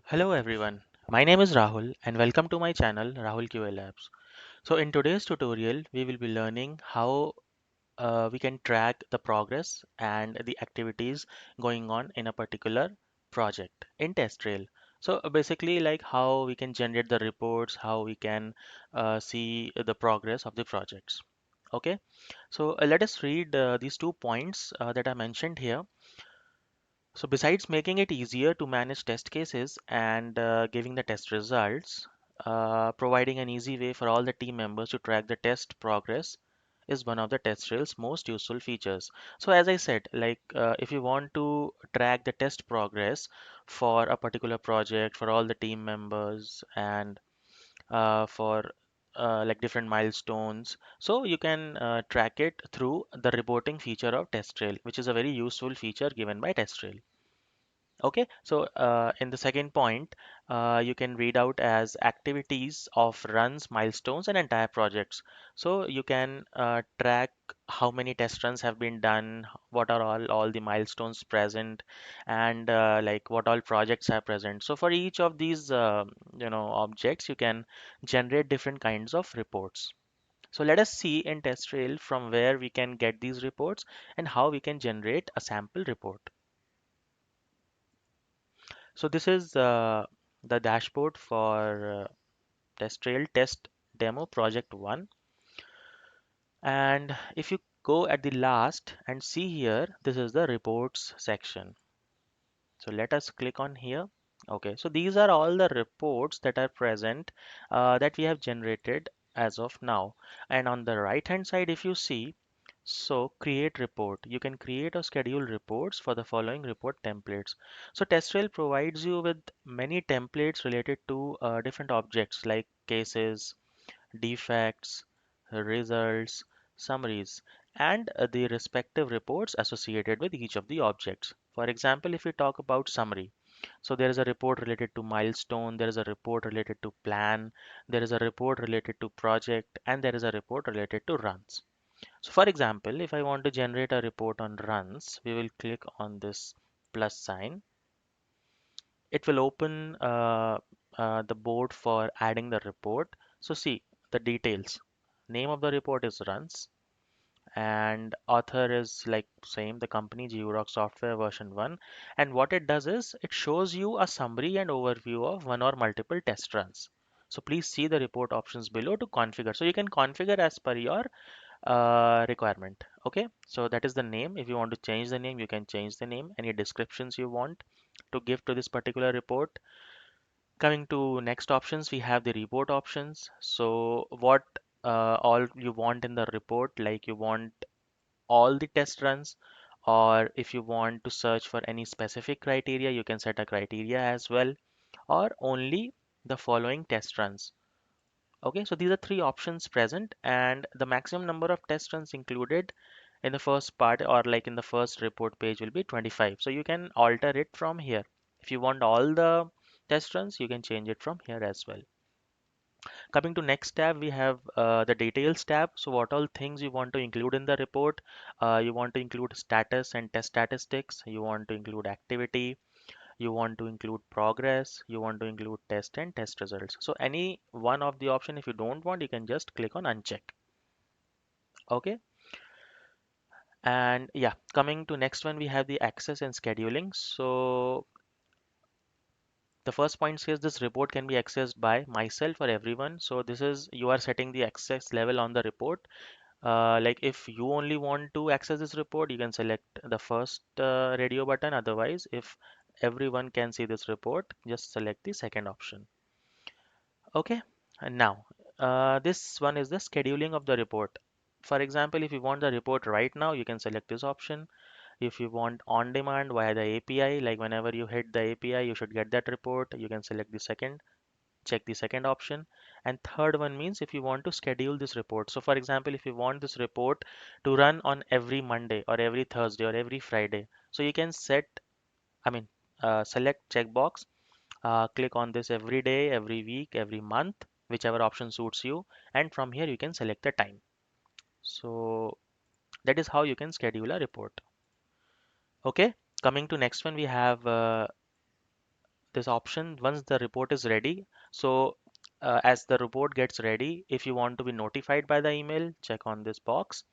Hello everyone, my name is Rahul and welcome to my channel Rahul QA Labs. So in today's tutorial, we will be learning how we can track the progress and the activities going on in a particular project in TestRail. So basically like how we can generate the reports, how we can see the progress of the projects. Okay, so let us read these 2 points that are mentioned here. So besides making it easier to manage test cases and giving the test results, providing an easy way for all the team members to track the test progress is one of the TestRail's most useful features. So as I said, like if you want to track the test progress for a particular project, for all the team members and for like different milestones, so you can track it through the reporting feature of TestRail, which is a very useful feature given by TestRail. Okay, so in the second point, you can read out as activities of runs, milestones, and entire projects. So you can track how many test runs have been done, what are all the milestones present, and like what all projects are present. So for each of these, objects, you can generate different kinds of reports. So let us see in TestRail from where we can get these reports and how we can generate a sample report. So this is the dashboard for TestRail Test Demo Project 1. And if you go at the last and see here, this is the reports section. So let us click on here. Okay, so these are all the reports that are present that we have generated as of now. And on the right hand side, if you see, so create report. You can create or schedule reports for the following report templates. So TestRail provides you with many templates related to different objects like cases, defects, results, summaries, and the respective reports associated with each of the objects. For example, if we talk about summary, so there is a report related to milestone, there is a report related to plan, there is a report related to project, and there is a report related to runs. So for example, if I want to generate a report on runs, we will click on this plus sign. It will open the board for adding the report. So see the details. Name of the report is runs and author is like same the company Georock Software version 1, and what it does is it shows you a summary and overview of one or multiple test runs. So please see the report options below to configure. So you can configure as per your requirement. Okay, so that is the name. If you want to change the name, you can change the name. Any descriptions you want to give to this particular report. Coming to next options, we have the report options. So what all you want in the report, like you want all the test runs, or if you want to search for any specific criteria, you can set a criteria as well, or only the following test runs. Okay, so these are three options present, and the maximum number of test runs included in the first part or like in the first report page will be 25. So you can alter it from here. If you want all the test runs, you can change it from here as well. Coming to next tab, we have the details tab. So what all things you want to include in the report? You want to include status and test statistics. You want to include activity. You want to include progress. You want to include test and test results. So any one of the option, if you don't want, you can just click on uncheck. Okay. And yeah, coming to next one, we have the access and scheduling. So the first point says this report can be accessed by myself or everyone. So this is you are setting the access level on the report. Like if you only want to access this report, you can select the first radio button. Otherwise, if everyone can see this report, just select the second option. Okay, and now this one is the scheduling of the report. For example, if you want the report right now, you can select this option. If you want on demand via the API, like whenever you hit the API, you should get that report. You can select the second, check the second option. And third one means if you want to schedule this report. So for example, if you want this report to run on every Monday or every Thursday or every Friday, so you can set, I mean, select checkbox, click on this every day, every week, every month, whichever option suits you. And from here, you can select the time. So that is how you can schedule a report. Okay, coming to next one, we have this option once the report is ready. So as the report gets ready, if you want to be notified by the email, check on this box.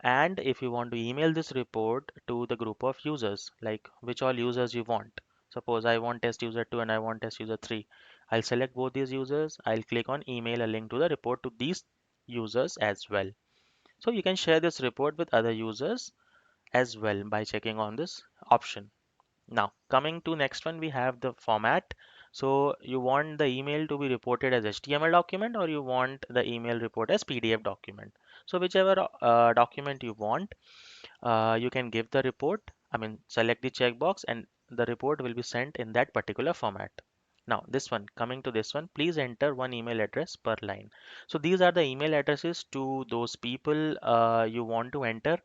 And if you want to email this report to the group of users, like which all users you want. Suppose I want test user 2 and I want test user 3. I'll select both these users. I'll click on email a link to the report to these users as well. So you can share this report with other users as well by checking on this option. Now, coming to next one, we have the format. So you want the email to be reported as HTML document, or you want the email report as PDF document. So whichever document you want, you can give the report. I mean, select the checkbox and the report will be sent in that particular format. Now, this one, coming to this one, please enter one email address per line. So these are the email addresses to those people you want to enter.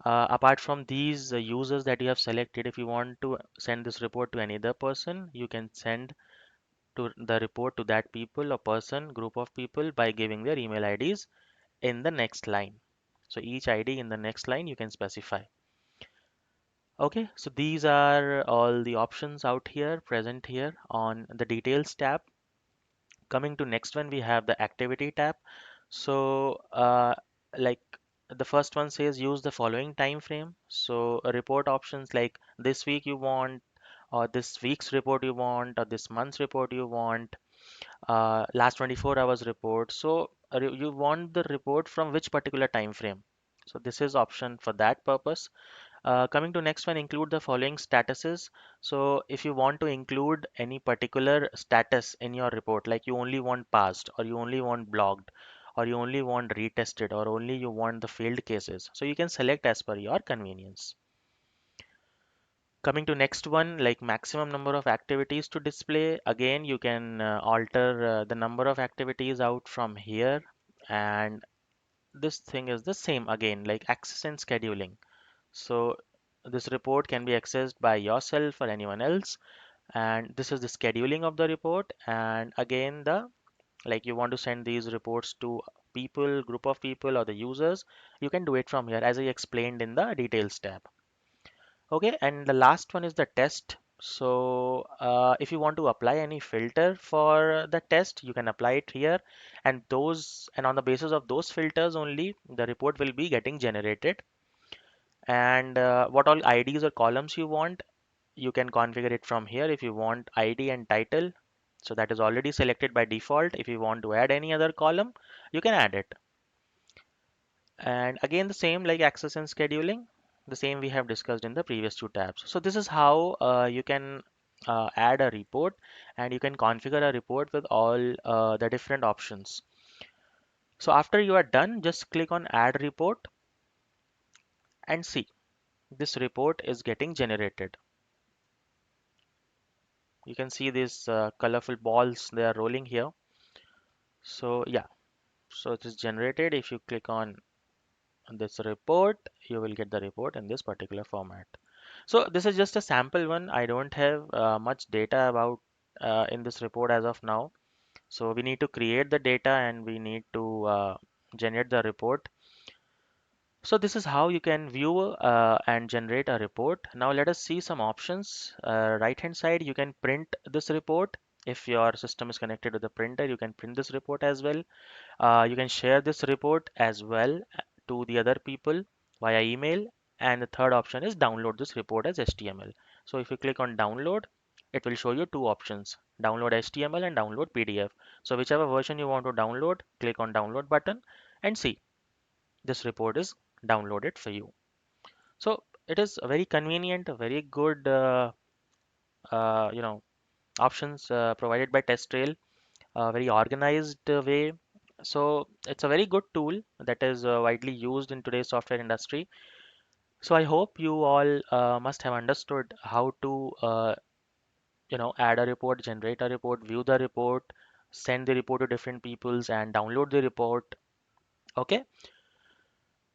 Apart from these users that you have selected, if you want to send this report to any other person, you can send to the report to that people or person, group of people by giving their email IDs in the next line. So each ID in the next line you can specify. Okay, so these are all the options out here, present here on the details tab. Coming to next one, we have the activity tab. So, like the first one says use the following time frame. So, report options like this week you want, or this week's report you want, or this month's report you want, last 24 hours report. So, you want the report from which particular time frame. So, this is option for that purpose. Coming to next one, include the following statuses. So if you want to include any particular status in your report, like you only want passed, or you only want blocked, or you only want retested, or only you want the failed cases, so you can select as per your convenience. Coming to next one, like maximum number of activities to display. Again, you can alter the number of activities out from here. And this thing is the same again, like access and scheduling. So this report can be accessed by yourself or anyone else. And this is the scheduling of the report. And again, the like you want to send these reports to people, group of people or the users, you can do it from here as I explained in the details tab. Okay, and the last one is the test. So if you want to apply any filter for the test, you can apply it here, and on the basis of those filters only, the report will be getting generated. And what all IDs or columns you want, you can configure it from here. If you want ID and title, so that is already selected by default. If you want to add any other column, you can add it. And again, the same like access and scheduling, the same we have discussed in the previous two tabs. So this is how you can add a report, and you can configure a report with all the different options. So after you are done, just click on add report and see this report is getting generated. You can see these colorful balls, they are rolling here. So yeah, so it is generated. If you click on this report, you will get the report in this particular format. So this is just a sample one. I don't have much data about in this report as of now. So we need to create the data and we need to generate the report. So this is how you can view and generate a report. Now let us see some options. Right hand side, you can print this report. If your system is connected to the printer, you can print this report as well. You can share this report as well to the other people via email. And the third option is download this report as HTML. So if you click on download, it will show you two options, download HTML and download PDF. So whichever version you want to download, click on download button and see this report is downloaded for you. So it is a very convenient, a very good, uh, you know, options provided by TestRail, a very organized way. So it's a very good tool that is widely used in today's software industry. So I hope you all must have understood how to, add a report, generate a report, view the report, send the report to different peoples, and download the report. Okay.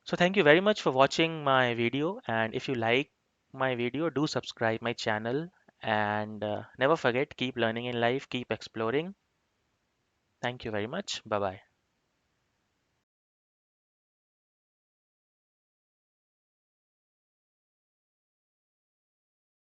So thank you very much for watching my video, and if you like my video, do subscribe my channel, and never forget, keep learning in life, keep exploring. Thank you very much. Bye bye.